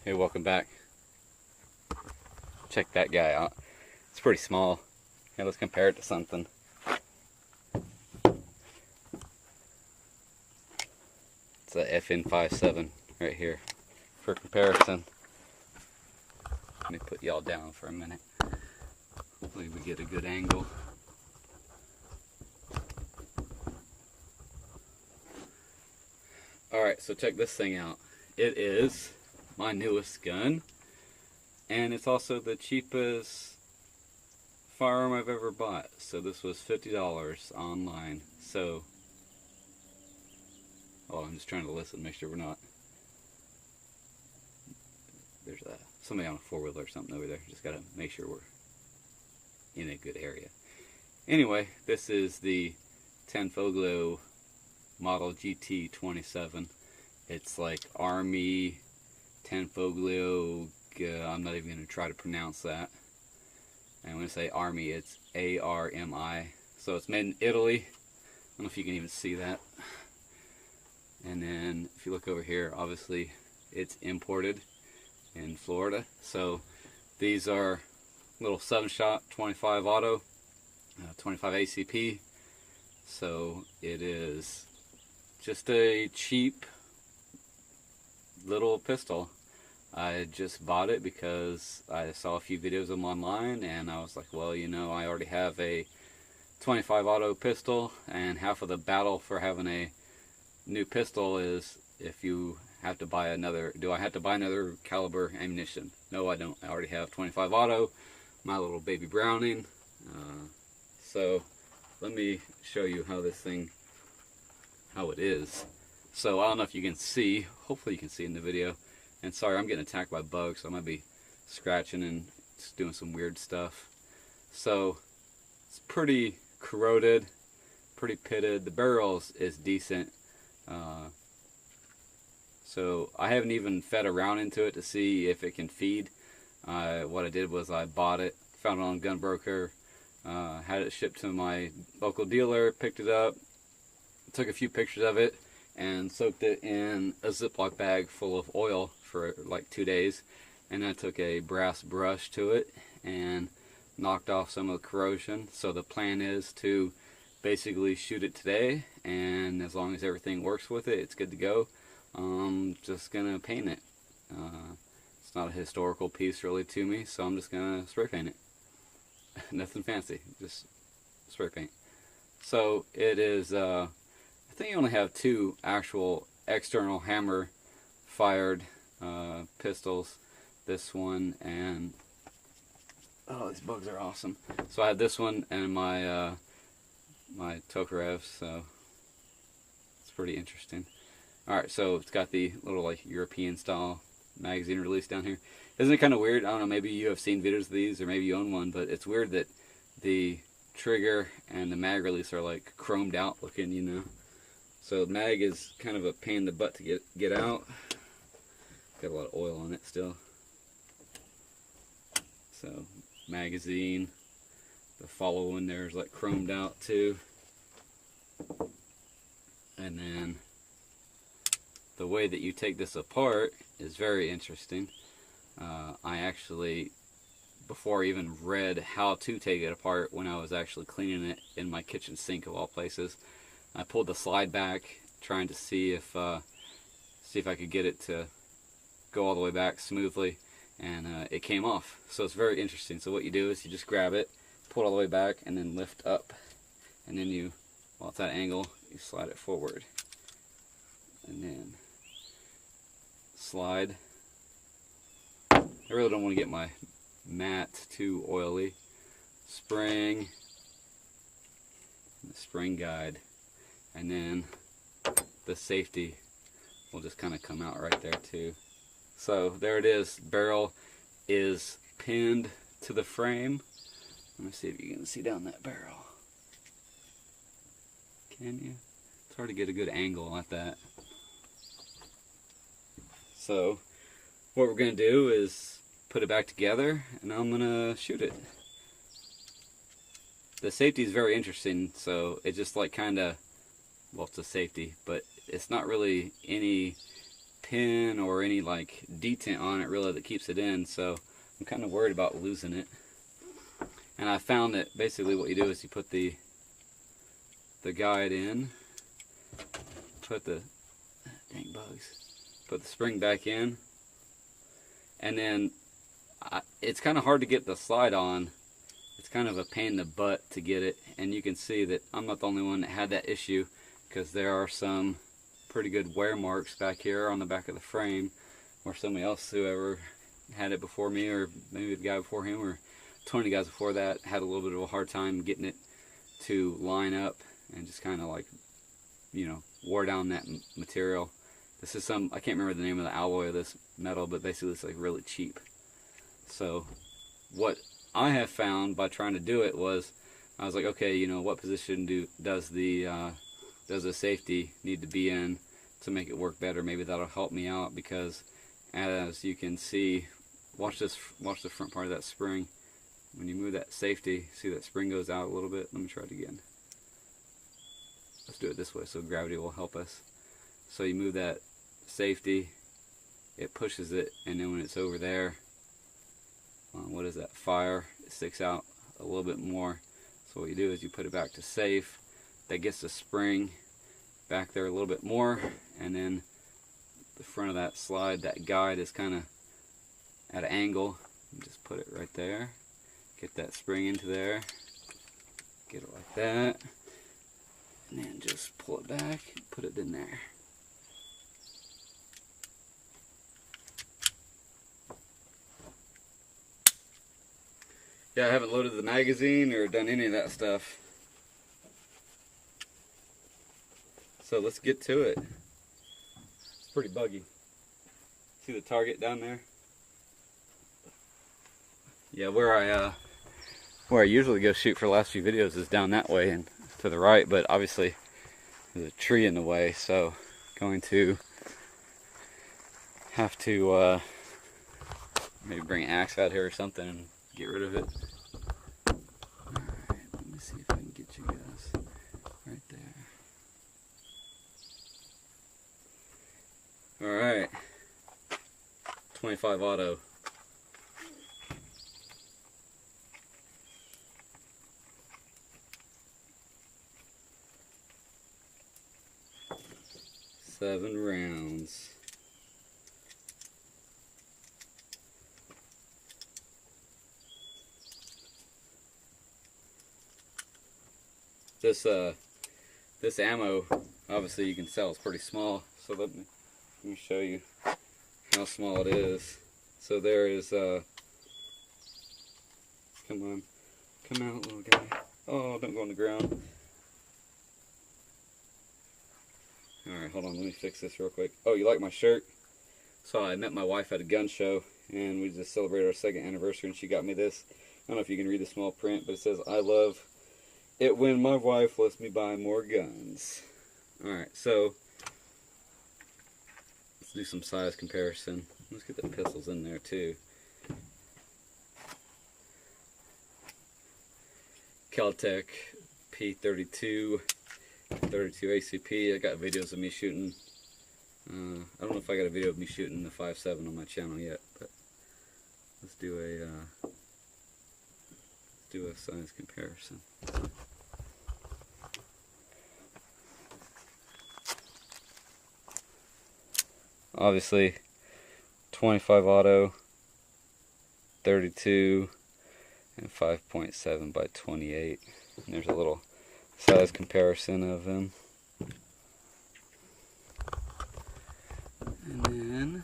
Hey, welcome back. Check that guy out. It's pretty small. Hey, let's compare it to something. It's a FN57 right here for comparison. Let me put y'all down for a minute. Hopefully we get a good angle. Alright, so check this thing out. It is my newest gun, and it's also the cheapest firearm I've ever bought. So this was $50 online. So, oh, I'm just trying to listen, make sure we're not. There's somebody on a four-wheeler or something over there. Just gotta make sure we're in a good area. Anyway, this is the Tanfoglio model GT-27. It's like Army Tanfoglio. I'm not even going to try to pronounce that. And when I say Army, it's A-R-M-I. So it's made in Italy. I don't know if you can even see that. And then if you look over here, obviously it's imported in Florida. So these are little 7-shot 25 auto, 25 ACP. So it is just a cheap little pistol. I just bought it because I saw a few videos of them online, and I was like, well, you know, I already have a 25 auto pistol, and half of the battle for having a new pistol is if you have to buy another. Do I have to buy another caliber ammunition? No, I don't. I already have 25 auto, my little baby Browning. So let me show you how this thing, how it is. So I don't know if you can see, hopefully you can see in the video. And sorry, I'm getting attacked by bugs, so I might be scratching and just doing some weird stuff. So it's pretty corroded, pretty pitted. The barrel is decent. So I haven't even fed around into it to see if it can feed. What I did was I bought it, found it on Gunbroker, had it shipped to my local dealer, picked it up, took a few pictures of it, and soaked it in a Ziploc bag full of oil for like 2 days. And I took a brass brush to it and knocked off some of the corrosion. So the plan is to basically shoot it today, and as long as everything works with it, it's good to go. I'm just gonna paint it. It's not a historical piece really to me, so I'm just gonna spray paint it. Nothing fancy, just spray paint. So it is, I think you only have 2 actual external hammer fired pistols. This one and, oh, these bugs are awesome. So I had this one and my my Tokarev, so it's pretty interesting. Alright, so it's got the little like European style magazine release down here. Isn't it kind of weird? I don't know, maybe you have seen videos of these or maybe you own one, but it's weird that the trigger and the mag release are like chromed out looking, you know. So the mag is kind of a pain in the butt to get out. Got a lot of oil on it still. So magazine, the follow one there is like chromed out too. And then the way that you take this apart is very interesting. I actually, before I even read how to take it apart, when I was actually cleaning it in my kitchen sink of all places, I pulled the slide back, trying to see if I could get it to go all the way back smoothly, and it came off. So it's very interesting. So what you do is you just grab it, pull it all the way back, and then lift up, and then you, while it's at an angle, you slide it forward, and then slide. I really don't want to get my mat too oily. Spring, the spring guide, and then the safety will just kind of come out right there too. So there it is. Barrel is pinned to the frame. Let me see if you can see down that barrel. Can you? It's hard to get a good angle at that. So what we're going to do is put it back together, and I'm going to shoot it. The safety is very interesting, so it just like kind of, well, it's a safety, but it's not really any pin or any like detent on it really that keeps it in, so I'm kind of worried about losing it. And I found that basically what you do is you put the guide in, put the dang bugs, put the spring back in, and then it's kind of hard to get the slide on. It's kind of a pain in the butt to get it, and you can see that I'm not the only one that had that issue, because there are some pretty good wear marks back here on the back of the frame where somebody else, whoever had it before me, or maybe the guy before him, or 20 guys before that, had a little bit of a hard time getting it to line up, and just kind of like, you know, wore down that material. This is some, I can't remember the name of the alloy of this metal, but basically it's like really cheap. So what I have found by trying to do it was, I was like, okay, you know, what position does the safety need to be in to make it work better? Maybe that'll help me out, because as you can see, watch the front part of that spring. When you move that safety, see that spring goes out a little bit. Let me try it again. Let's do it this way so gravity will help us. So you move that safety, it pushes it, and then when it's over there, what is that, fire, it sticks out a little bit more. So what you do is you put it back to safe. That gets the spring back there a little bit more, and then the front of that slide, that guide is kind of at an angle. You just put it right there, get that spring into there, get it like that, and then just pull it back and put it in there. Yeah, I haven't loaded the magazine or done any of that stuff. So let's get to it. It's pretty buggy. See the target down there? Yeah, where I usually go shoot for the last few videos is down that way and to the right, but obviously there's a tree in the way, so going to have to maybe bring an axe out here or something and get rid of it. Alright, let me see if I can get you guys right there. Alright, 25 auto. Seven rounds. This ammo, obviously you can tell it's pretty small, so let me show you how small it is. So there is come on, come out, little guy. Oh, don't go on the ground. Alright, hold on, let me fix this real quick. Oh, you like my shirt? So I met my wife at a gun show, and we just celebrated our 2nd anniversary, and she got me this. I don't know if you can read the small print, but it says, "I love it when my wife lets me buy more guns." Alright, so let's do some size comparison. Let's get the pistols in there too. Kel-Tec P32, 32 ACP. I got videos of me shooting. I don't know if I got a video of me shooting the 5.7 on my channel yet, but let's do a size comparison. Obviously 25 auto, 32, and 5.7 by 28. And there's a little size comparison of them. And then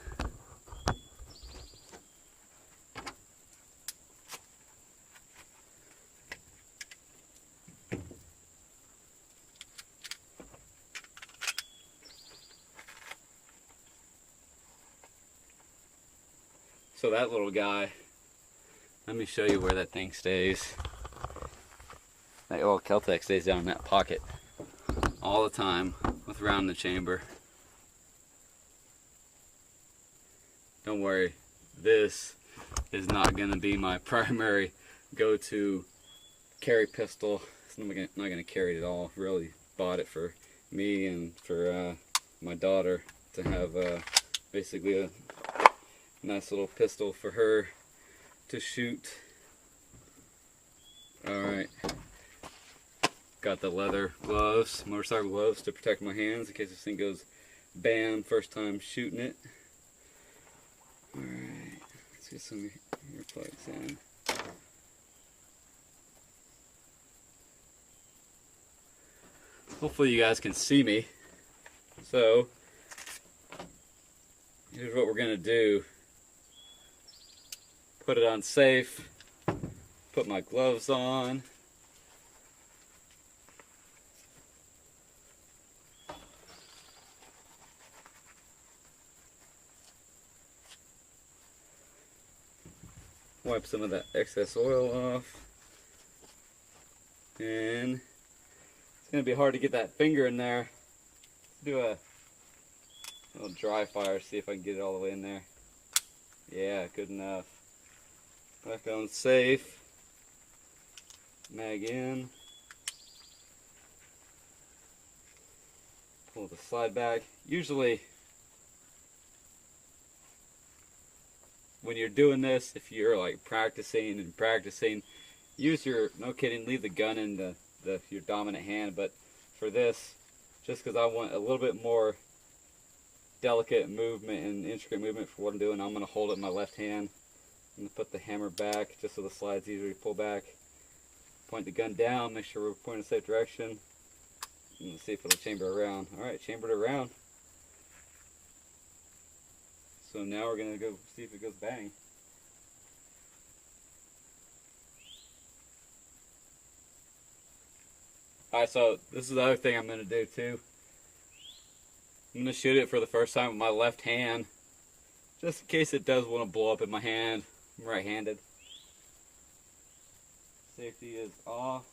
so that little guy, let me show you where that thing stays. That little Kel-Tec stays down in that pocket all the time with around the chamber. Don't worry, this is not going to be my primary go-to carry pistol. It's not going to carry it at all. Really bought it for me and for my daughter to have basically a nice little pistol for her to shoot. Alright. Got the leather gloves, motorcycle gloves to protect my hands in case this thing goes bam first time shooting it. Alright, let's get some earplugs in. Hopefully you guys can see me. So, here's what we're going to do. Put it on safe, put my gloves on. Wipe some of that excess oil off. And it's going to be hard to get that finger in there. Let's do a little dry fire, see if I can get it all the way in there. Yeah, good enough. Back on safe. Mag in. Pull the slide back. Usually, when you're doing this, if you're like practicing, use your, no kidding, leave the gun in your dominant hand. But for this, just because I want a little bit more delicate movement and intricate movement for what I'm doing, I'm going to hold it in my left hand. I'm going to put the hammer back just so the slide's easier to pull back. Point the gun down, make sure we're pointing in the safe direction. And see if it'll chamber around. Alright, chambered around. So now we're going to go see if it goes bang. Alright, so this is the other thing I'm going to do too. I'm going to shoot it for the first time with my left hand, just in case it does want to blow up in my hand. I'm right-handed. Safety is off.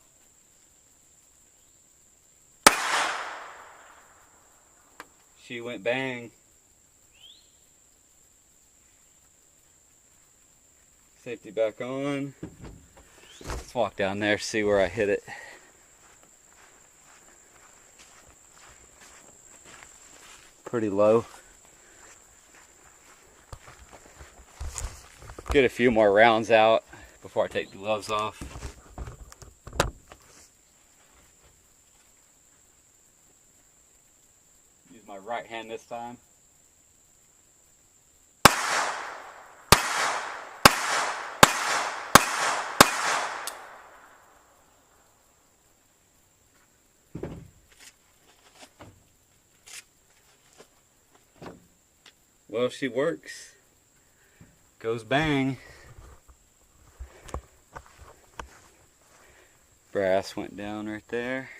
She went bang. Safety back on. Let's walk down there, see where I hit it. Pretty low. Get a few more rounds out before I take the gloves off. Use my right hand this time. Well, she works. Goes bang. Brass went down right there.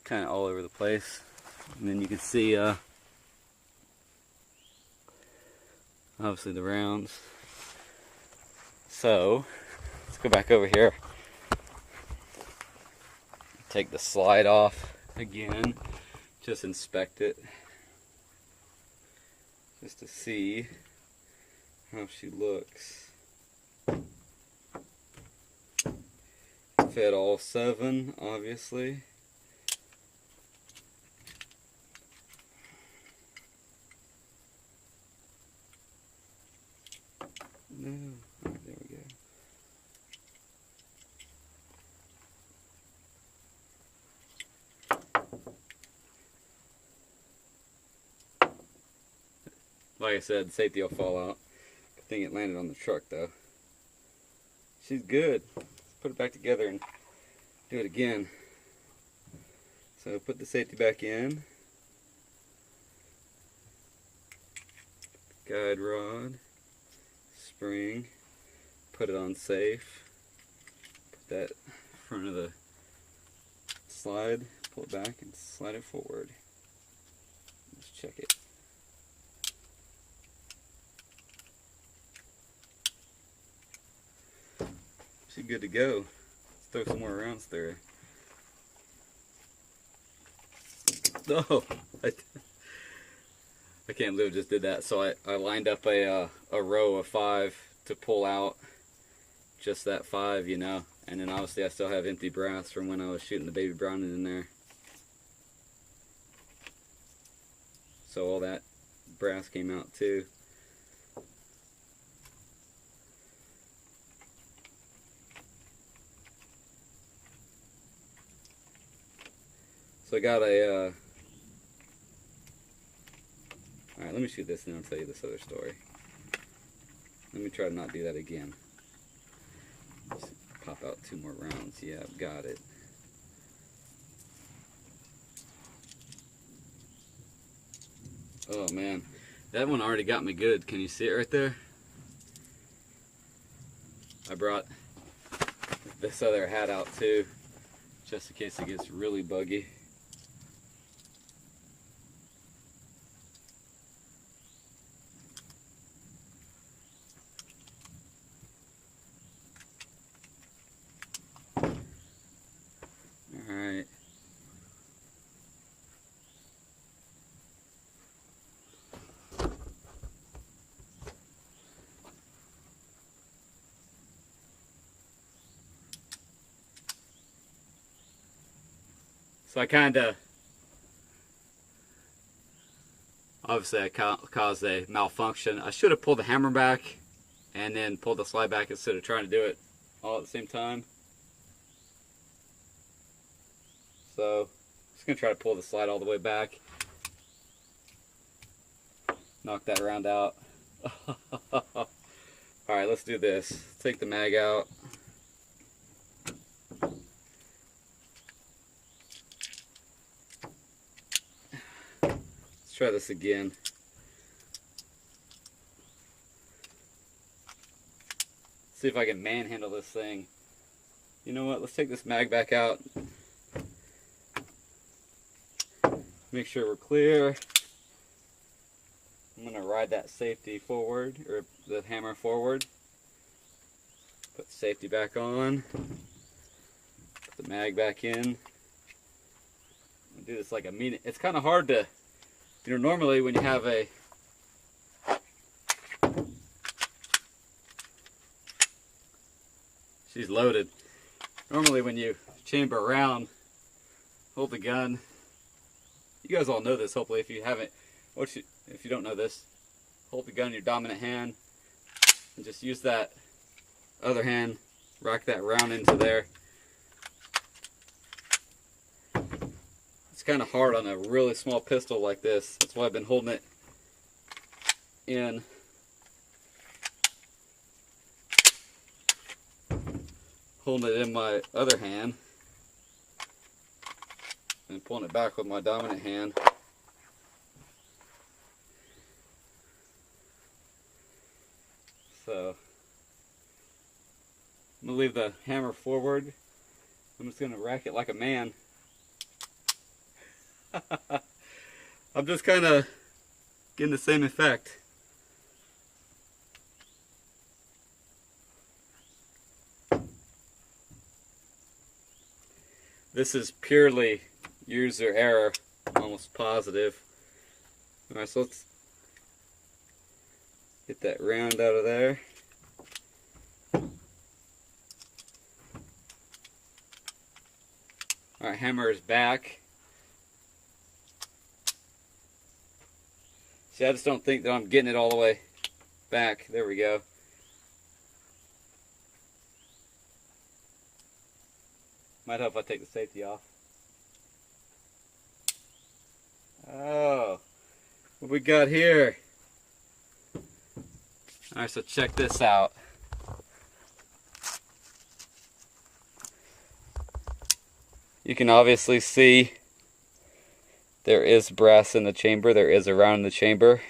Kind of all over the place. And then you can see obviously the rounds. So let's go back over here. Take the slide off again, just inspect it, just to see how she looks. Fed all 7, obviously. No, right, there we go. Like I said, the safety will fall out. Good thing it landed on the truck though. She's good. Let's put it back together and do it again. So put the safety back in. Guide rod. Spring. Put it on safe. Put that in front of the slide. Pull it back and slide it forward. Let's check it. She's good to go. Let's throw some more rounds through her. Oh, I can't believe I just did that. So I lined up a row of 5 to pull out just that 5, you know, And then obviously I still have empty brass from when I was shooting the baby Browning in there. So all that brass came out too. So I got a, alright, let me shoot this and then I'll tell you this other story. Let me try to not do that again. Just pop out 2 more rounds. Yeah, I've got it. Oh man, that one already got me good. Can you see it right there? I brought this other hat out too, just in case it gets really buggy. Alright. So I obviously I caused a malfunction. I should have pulled the hammer back and then pulled the slide back instead of trying to do it all at the same time. So I'm just going to try to pull the slide all the way back. Knock that round out. Alright, let's do this. Take the mag out. Let's try this again. See if I can manhandle this thing. You know what? Let's take this mag back out. Make sure we're clear. I'm going to ride that safety forward, or the hammer forward. Put the safety back on. Put the mag back in. I'll do this like a minute. It's kind of hard to, you know, normally when you have a she's loaded. Normally when you chamber around, hold the gun. You guys all know this, hopefully. If you haven't, if you don't know this, hold the gun in your dominant hand and just use that other hand, rock that round into there. It's kind of hard on a really small pistol like this. That's why I've been holding it in. Holding it in my other hand and pulling it back with my dominant hand. So I'm going to leave the hammer forward. I'm just going to rack it like a man. I'm just kind of getting the same effect. This is purely user error, almost positive. Alright, so let's get that round out of there. Alright, hammer is back. See, I just don't think that I'm getting it all the way back. There we go. Might help if I take the safety off. Oh, what we got here? Alright, so check this out. You can obviously see there is brass in the chamber, there is a round in the chamber,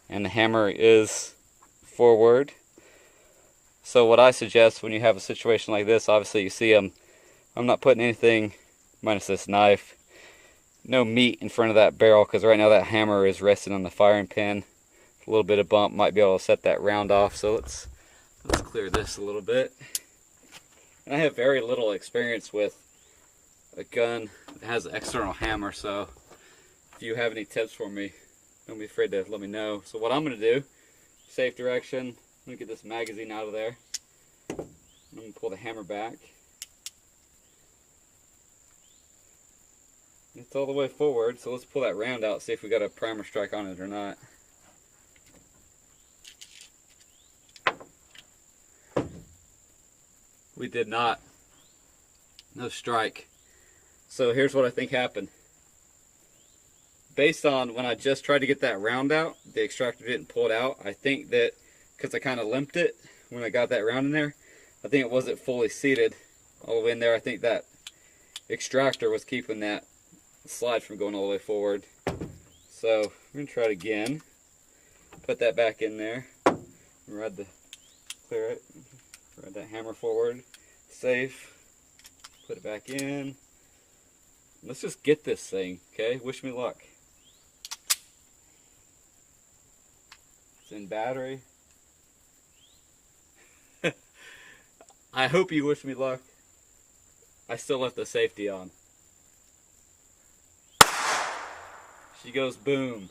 and the hammer is forward. So what I suggest when you have a situation like this, obviously you see I'm not putting anything, minus this knife, no meat in front of that barrel, because right now that hammer is resting on the firing pin. A little bit of bump might be able to set that round off, so let's clear this a little bit. And I have very little experience with a gun that has an external hammer, so if you have any tips for me, don't be afraid to let me know. So what I'm going to do, safe direction, I'm going to get this magazine out of there. I'm going and pull the hammer back. It's all the way forward, so let's pull that round out, see if we got a primer strike on it or not. We did not. No strike. So here's what I think happened. Based on when I just tried to get that round out, the extractor didn't pull it out. I think that because I kind of limped it when I got that round in there, I think it wasn't fully seated all the way in there. I think that extractor was keeping that slide from going all the way forward. So we're going to try it again. Put that back in there. Clear it. Ride that hammer forward. Safe. Put it back in. Let's just get this thing, okay? Wish me luck. It's in battery. I hope you wish me luck. I still left the safety on. She goes boom.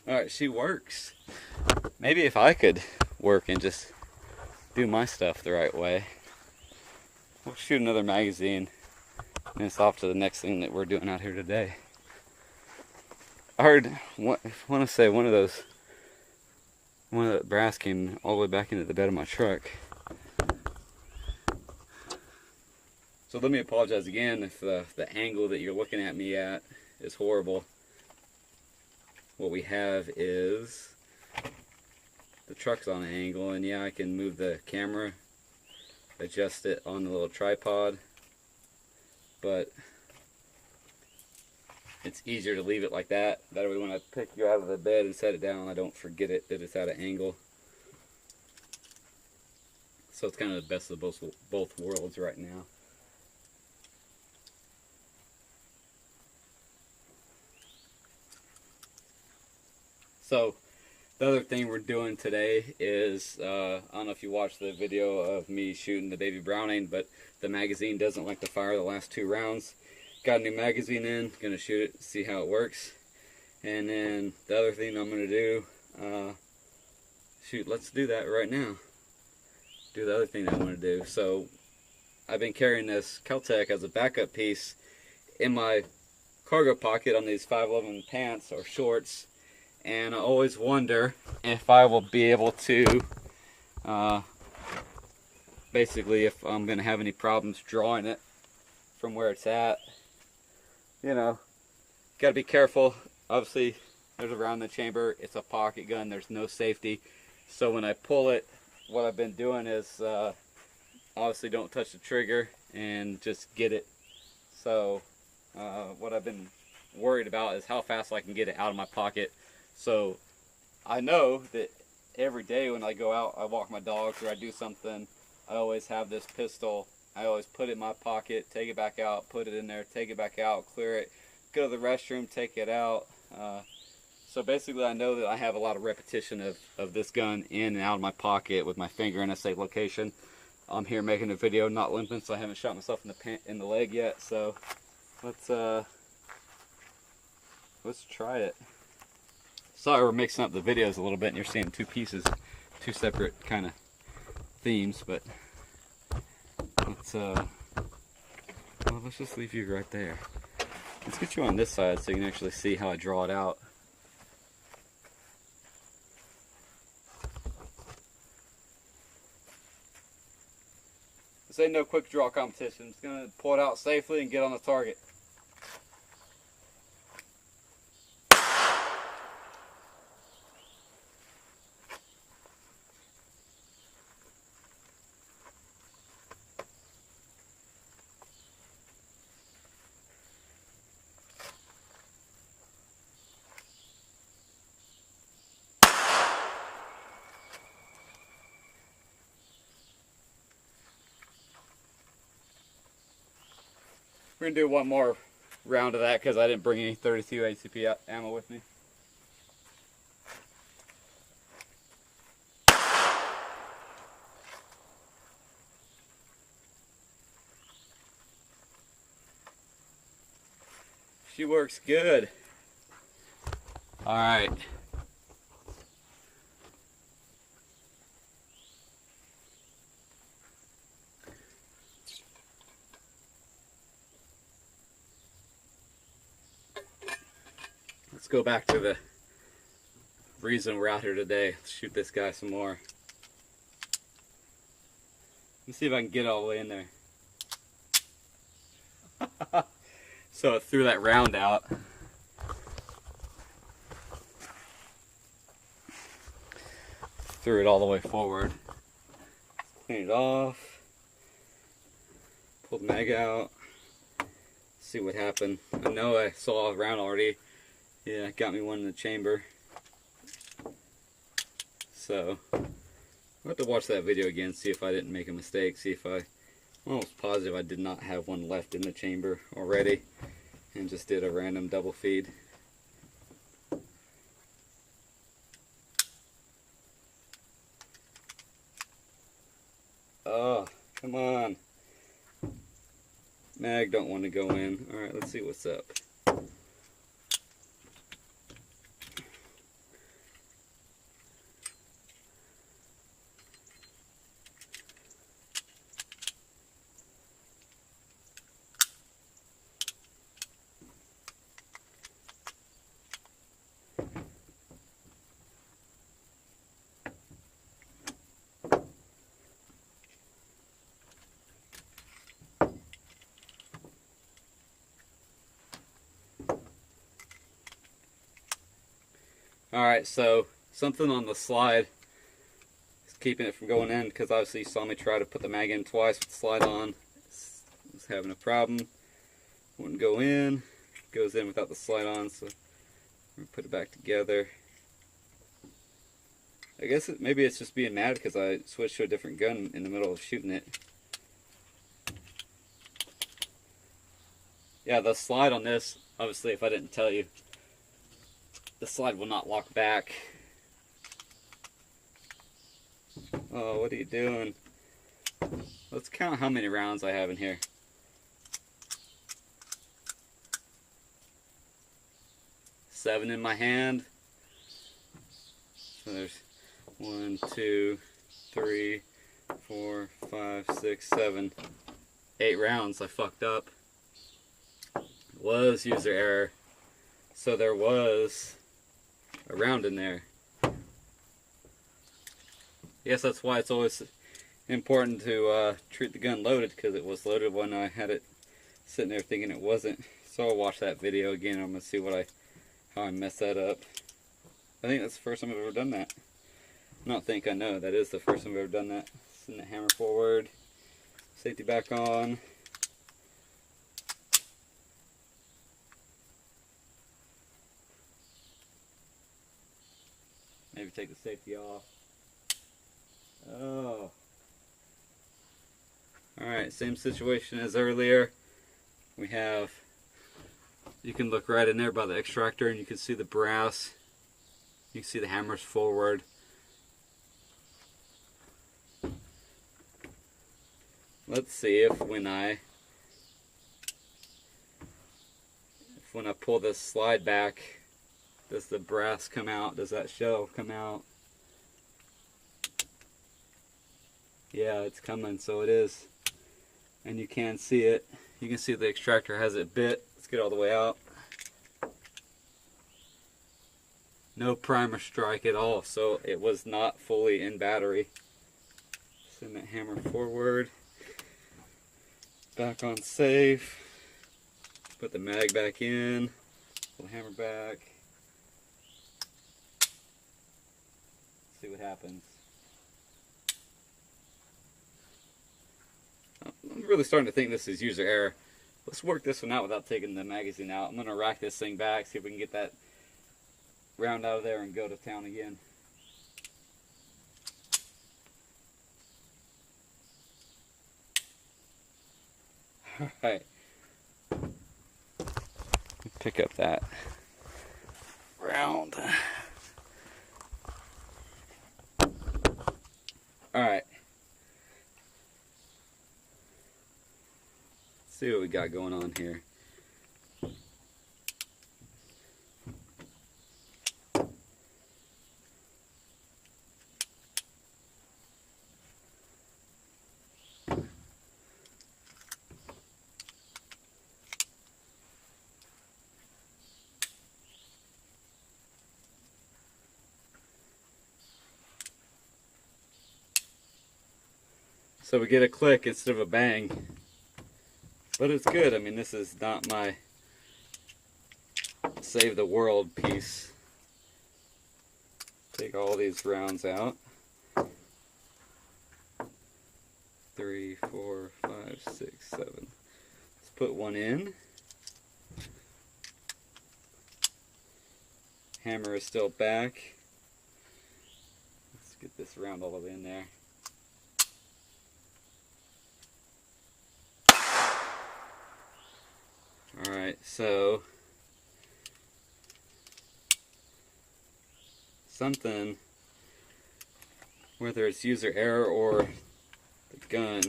Alright, she works. Maybe if I could work and just do my stuff the right way. We'll shoot another magazine and it's off to the next thing that we're doing out here today. I heard, I want to say one of the brass came all the way back into the bed of my truck. So let me apologize again if the angle that you're looking at me at is horrible. What we have is the truck's on an angle, and yeah, I can move the camera, adjust it on the little tripod, but it's easier to leave it like that. That way when I pick you out of the bed and set it down, I don't forget it that it's at an angle. So it's kind of the best of both worlds right now. So the other thing we're doing today is, I don't know if you watched the video of me shooting the baby Browning, but the magazine doesn't like to fire the last 2 rounds. Got a new magazine in, gonna shoot it, see how it works. And then the other thing I'm gonna do, let's do that right now. Do the other thing I want to do. So I've been carrying this Kel-Tec as a backup piece in my cargo pocket on these 511 pants or shorts. And I always wonder if I will be able to, basically if I'm going to have any problems drawing it from where it's at. You know, got to be careful. Obviously, there's a round in the chamber. It's a pocket gun. There's no safety. So when I pull it, what I've been doing is, obviously don't touch the trigger and just get it. So what I've been worried about is how fast I can get it out of my pocket. So I know that every day when I go out, I walk my dogs or I do something, I always have this pistol. I always put it in my pocket, take it back out, put it in there, take it back out, clear it, go to the restroom, take it out. So basically I know that I have a lot of repetition of this gun in and out of my pocket with my finger in a safe location. I'm here making a video, not limping, so I haven't shot myself in the leg yet. So let's try it. Sorry we're mixing up the videos a little bit and you're seeing 2 pieces, 2 separate kind of themes, but well, let's just leave you right there. Let's get you on this side so you can actually see how I draw it out. This ain't no quick draw competition. It's going to pull it out safely and get on the target. We're going to do one more round of that because I didn't bring any 32 ACP ammo with me. She works good. Alright. Let's go back to the reason we're out here today. Let's shoot this guy some more. Let's see if I can get all the way in there. So it threw that round out. Threw it all the way forward. Clean it off. Pull the mag out. See what happened. I know I saw a round already. Yeah, got me one in the chamber. So I'll have to watch that video again, see if I didn't make a mistake, see if I'm almost positive I did not have one left in the chamber already and just did a random double feed. Oh, come on. Mag don't want to go in. Alright, let's see what's up. Alright, so something on the slide is keeping it from going in, because obviously you saw me try to put the mag in twice with the slide on. I was having a problem. Wouldn't go in. Goes in without the slide on, so I'm going to put it back together. I guess maybe it's just being mad because I switched to a different gun in the middle of shooting it. Yeah, the slide on this, obviously if I didn't tell you, the slide will not lock back. Oh, what are you doing? Let's count how many rounds I have in here. 7 in my hand. So there's 1, 2, 3, 4, 5, 6, 7, 8 rounds I fucked up. It was user error. So there was a round in there. Yes, that's why it's always important to treat the gun loaded, because it was loaded when I had it sitting there thinking it wasn't. So I'll watch that video again. I'm gonna see how I messed that up. I think that's the first time I've ever done that. Not think, I know that is the first time I've ever done that. Send the hammer forward, safety back on. Maybe take the safety off. Oh. Alright, same situation as earlier. We have, you can look right in there by the extractor and you can see the brass. You can see the hammers forward. Let's see if when I pull this slide back, does the brass come out? Does that shell come out? Yeah, it's coming, so it is. And you can see it. You can see the extractor has it bit. Let's get all the way out. No primer strike at all, so it was not fully in battery. Send that hammer forward. Back on safe. Put the mag back in. Pull the hammer back. See what happens. I'm really starting to think this is user error. Let's work this one out without taking the magazine out. I'm going to rack this thing back, see if we can get that round out of there and go to town again. Alright. Pick up that round. Alright. See what we got going on here. So we get a click instead of a bang. But it's good. I mean, this is not my save the world piece. Take all these rounds out. 3, 4, 5, 6, 7. Let's put one in. Hammer is still back. Let's get this round all the way in there. Alright, so something, whether it's user error or the gun,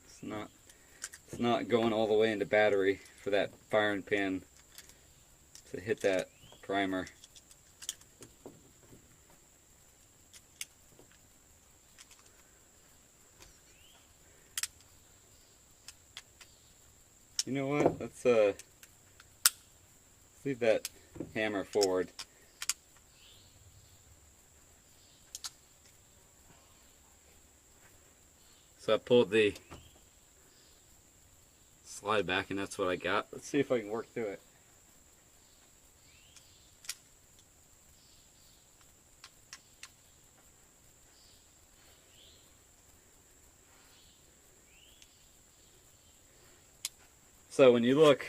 it's not going all the way into battery for that firing pin to hit that primer. You know what? Let's leave that hammer forward. So I pulled the slide back and that's what I got. Let's see if I can work through it. So when you look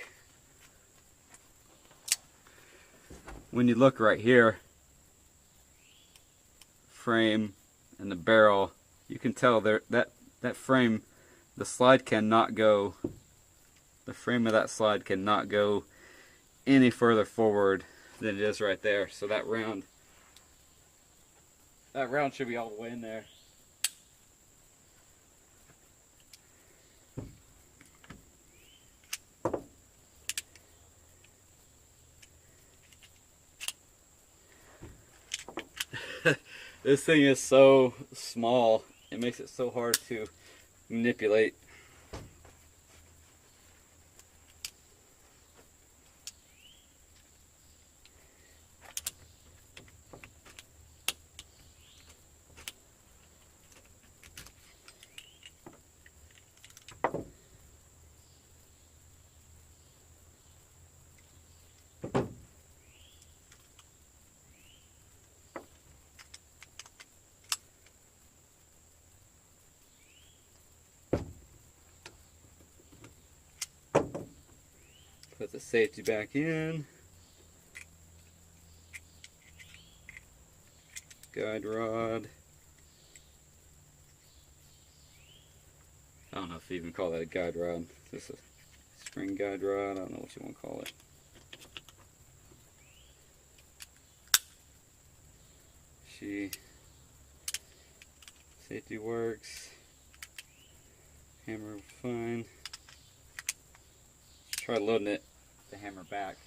right here, frame and the barrel, you can tell there that frame, the slide cannot go, the frame of that slide cannot go any further forward than it is right there. So that round should be all the way in there. This thing is so small, it makes it so hard to manipulate. Put the safety back in. Guide rod. I don't know if you even call that a guide rod. Just a spring guide rod. I don't know what you want to call it. Safety works. Hammer fine. Let's try loading it. The hammer back.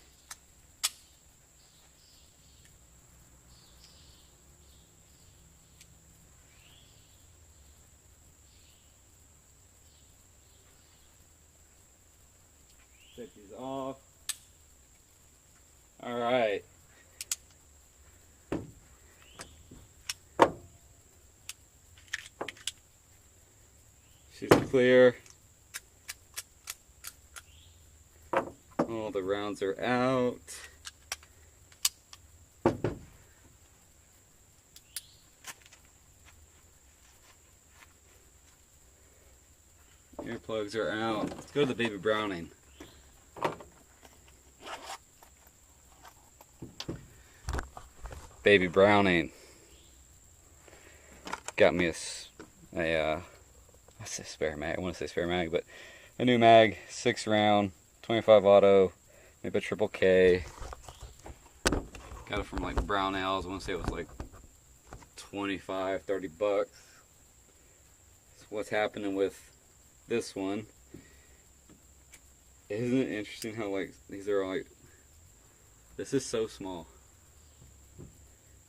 Safety's off. All right. She's clear. All the rounds are out. Earplugs are out. Let's go to the Baby Browning. Baby Browning. Got me I say spare mag. I want to say spare mag, but a new mag, 6 round, 25 auto, maybe a triple K. Got it from like Brownells. I want to say it was like 25, 30 bucks. So what's happening with this one? Isn't it interesting how like these are like, this is so small.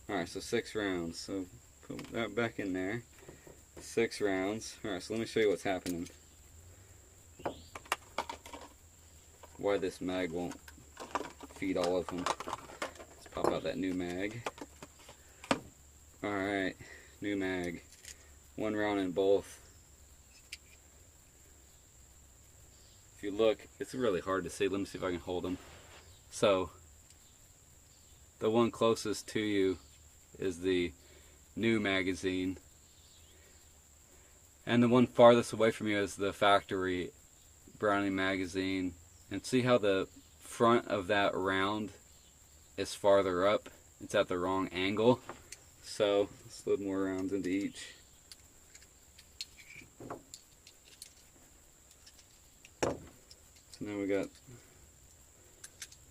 Alright, so 6 rounds. So put that back in there. 6 rounds. Alright, so let me show you what's happening. Why this mag won't feed all of them. Let's pop out that new mag. Alright, new mag. 1 round in both. if you look, it's really hard to see. Let me see if I can hold them. So the one closest to you is the new magazine, and the one farthest away from you is the factory Browning magazine. And see how the front of that round is farther up? It's at the wrong angle. So let's load more rounds into each. So now we got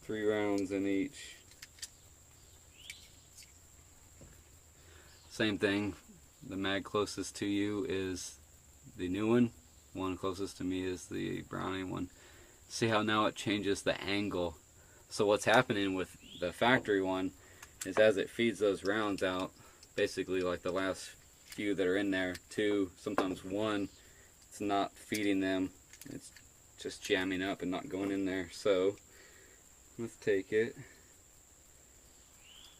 3 rounds in each. Same thing, the mag closest to you is the new one. One closest to me is the Browning one. See how now it changes the angle. So what's happening with the factory one is as it feeds those rounds out, basically like the last few that are in there, 2, sometimes 1, it's not feeding them. It's just jamming up and not going in there. So let's take it.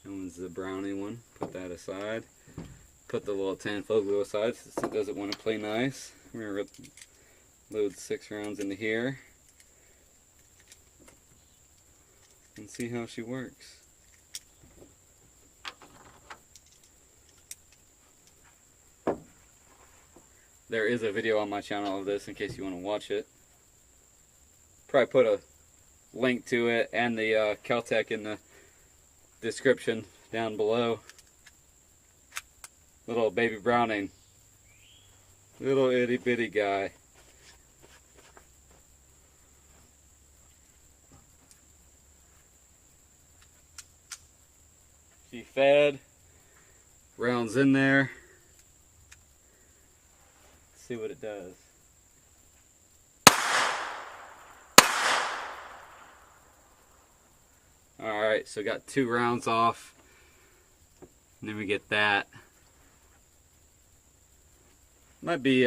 That one's the Browning one. Put that aside. Put the little Tanfoglio aside since it doesn't want to play nice. We're going to load 6 rounds into here and see how she works. There is a video on my channel of this in case you want to watch it. Probably put a link to it and the Kel-Tec in the description down below. Little baby Browning. Little itty bitty guy. She fed. Rounds in there. Let's see what it does. Alright, so got 2 rounds off. And then we get that. Might be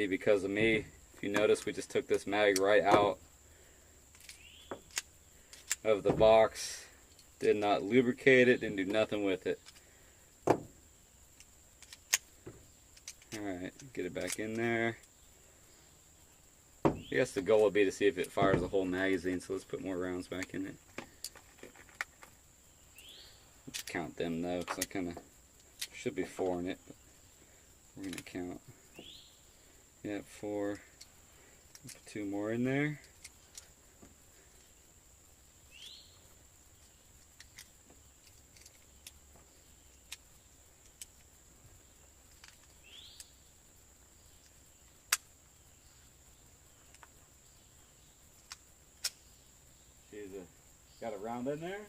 because of me. If you notice, we just took this mag right out of the box. Did not lubricate it, didn't do nothing with it. Alright, get it back in there. I guess the goal would be to see if it fires the whole magazine, so let's put more rounds back in it. Let's count them though, because I kind of should be 4 in it, but we're going to count. Yeah, 4. Put 2 more in there. Got a round in there.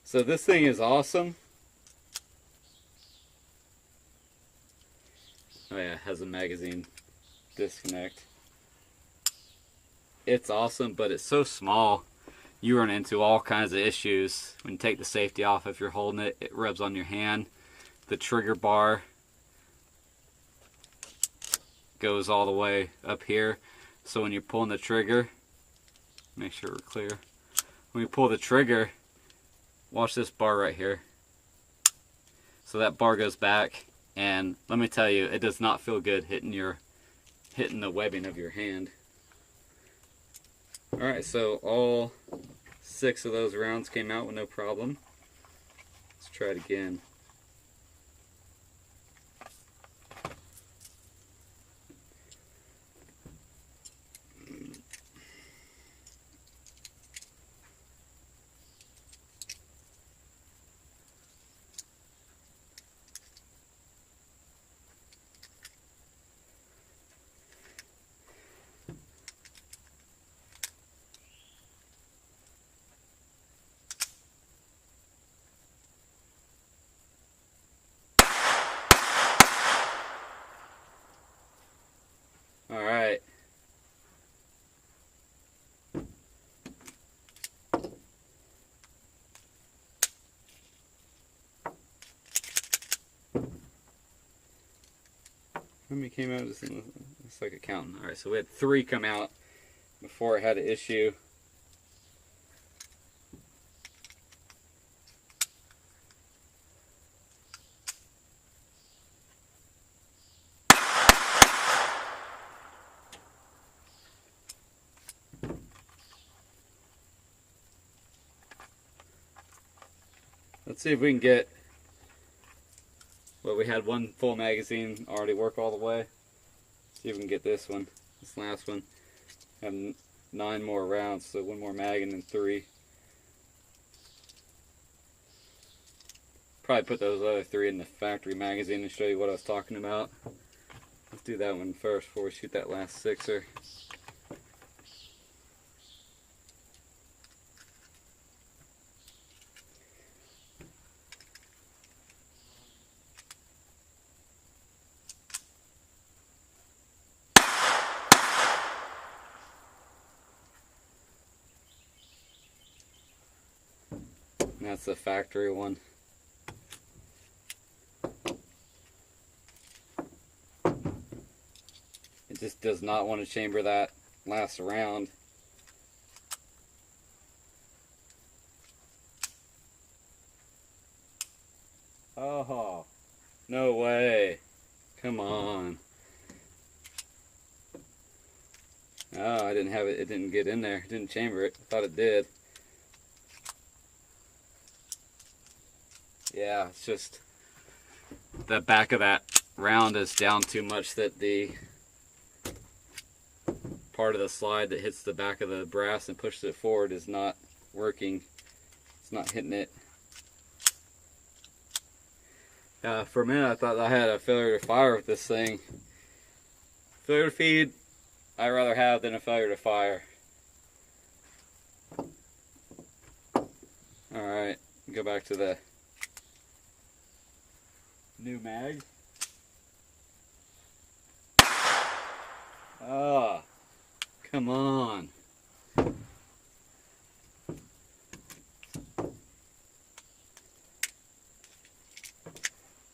So this thing is awesome. Oh yeah, it has a magazine disconnect. It's awesome, but it's so small. You run into all kinds of issues when you take the safety off. If you're holding it, it rubs on your hand. The trigger bar goes all the way up here. So when you're pulling the trigger, make sure we're clear. When you pull the trigger, watch this bar right here. So that bar goes back, and let me tell you, it does not feel good hitting the webbing of your hand. Alright, so all 6 of those rounds came out with no problem. Let's try it again. Alright. How many came out? Just Looks like a counting. Alright, so we had 3 come out before it had an issue. Let's see if we can get, well, we had 1 full magazine already work all the way. See if we can get this one, this last one. Have 9 more rounds, so 1 more mag and then 3. Probably put those other 3 in the factory magazine and show you what I was talking about. Let's do that one first before we shoot that last 6er. That's the factory one. It just does not want to chamber that last round. Oh, no way. Come on. Oh, I didn't have it. It didn't get in there. It didn't chamber it. I thought it did. Yeah, it's just the back of that round is down too much that the part of the slide that hits the back of the brass and pushes it forward is not working. It's not hitting it. For a minute I thought I had a failure to fire with this thing. Failure to feed, I'd rather have than a failure to fire. Alright, go back to the new mag. Ah, come on.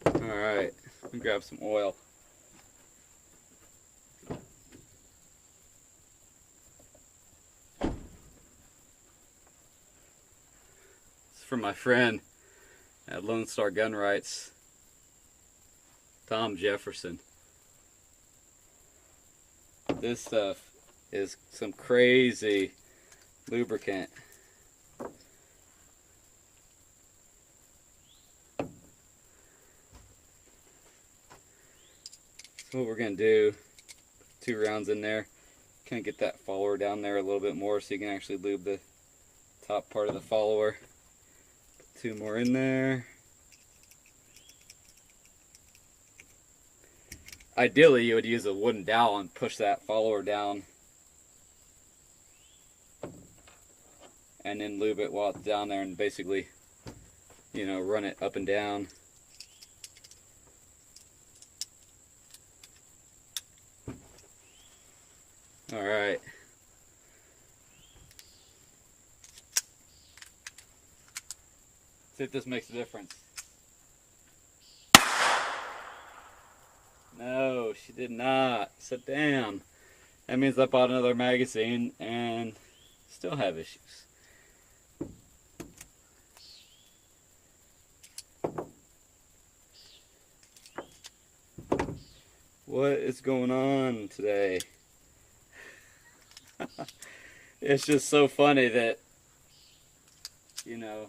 Alright, let me grab some oil. It's from my friend at Lone Star Gun Rights, Tom Jefferson. This stuff is some crazy lubricant. So what we're going to do, 2 rounds in there, kind of get that follower down there a little bit more so you can actually lube the top part of the follower. Put 2 more in there. Ideally, you would use a wooden dowel and push that follower down and then lube it while it's down there and basically, you know, run it up and down. Alright. See if this makes a difference. No, she did not. Sit down. That means I bought another magazine and still have issues. What is going on today? It's just so funny that, you know,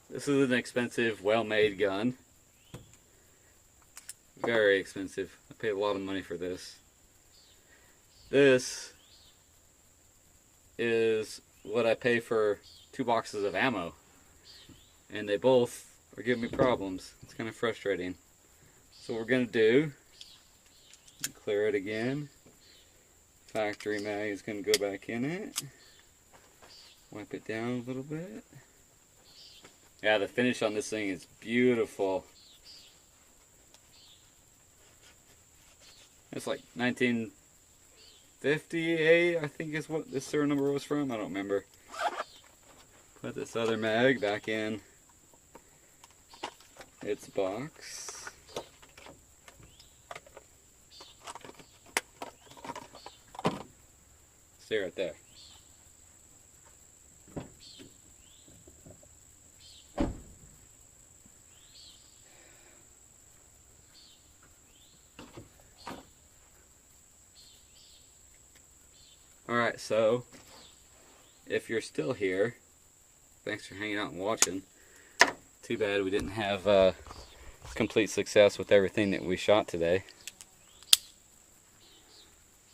this is an expensive, well-made gun. Very expensive. I paid a lot of money for this. This is what I pay for 2 boxes of ammo. And they both are giving me problems. It's kind of frustrating. So what we're going to do, clear it again. Factory mag is going to go back in it. Wipe it down a little bit. Yeah, the finish on this thing is beautiful. It's like 1958, I think is what this serial number was from. I don't remember. Put this other mag back in its box. Stay right there. Alright, so if you're still here, thanks for hanging out and watching. Too bad we didn't have complete success with everything that we shot today.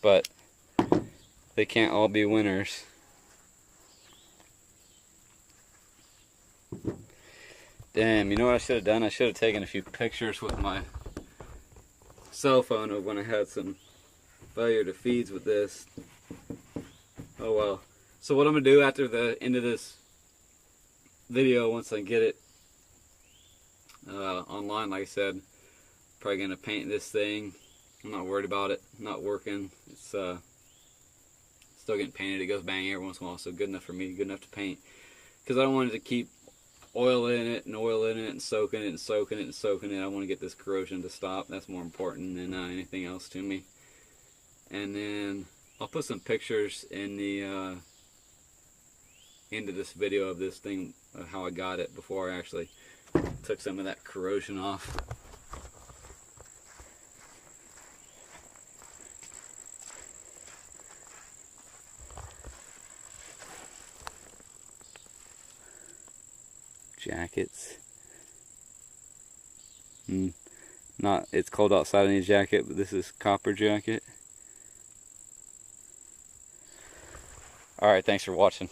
But they can't all be winners. Damn, you know what I should have done? I should have taken a few pictures with my cell phone of when I had some failure to feeds with this. Oh well. So what I'm going to do after the end of this video, once I get it online, like I said, probably going to paint this thing. I'm not worried about it not working. It's still getting painted. It goes bang every once in a while, so good enough for me, good enough to paint. Because I don't want it to keep oil in it and oil in it and soaking it and soaking it and soaking it. I want to get this corrosion to stop. That's more important than anything else to me. And then I'll put some pictures in the end of this video of this thing, of how I got it before I actually took some of that corrosion off. Jackets. Not, it's cold outside in the jacket, but this is copper jacket. Alright, thanks for watching.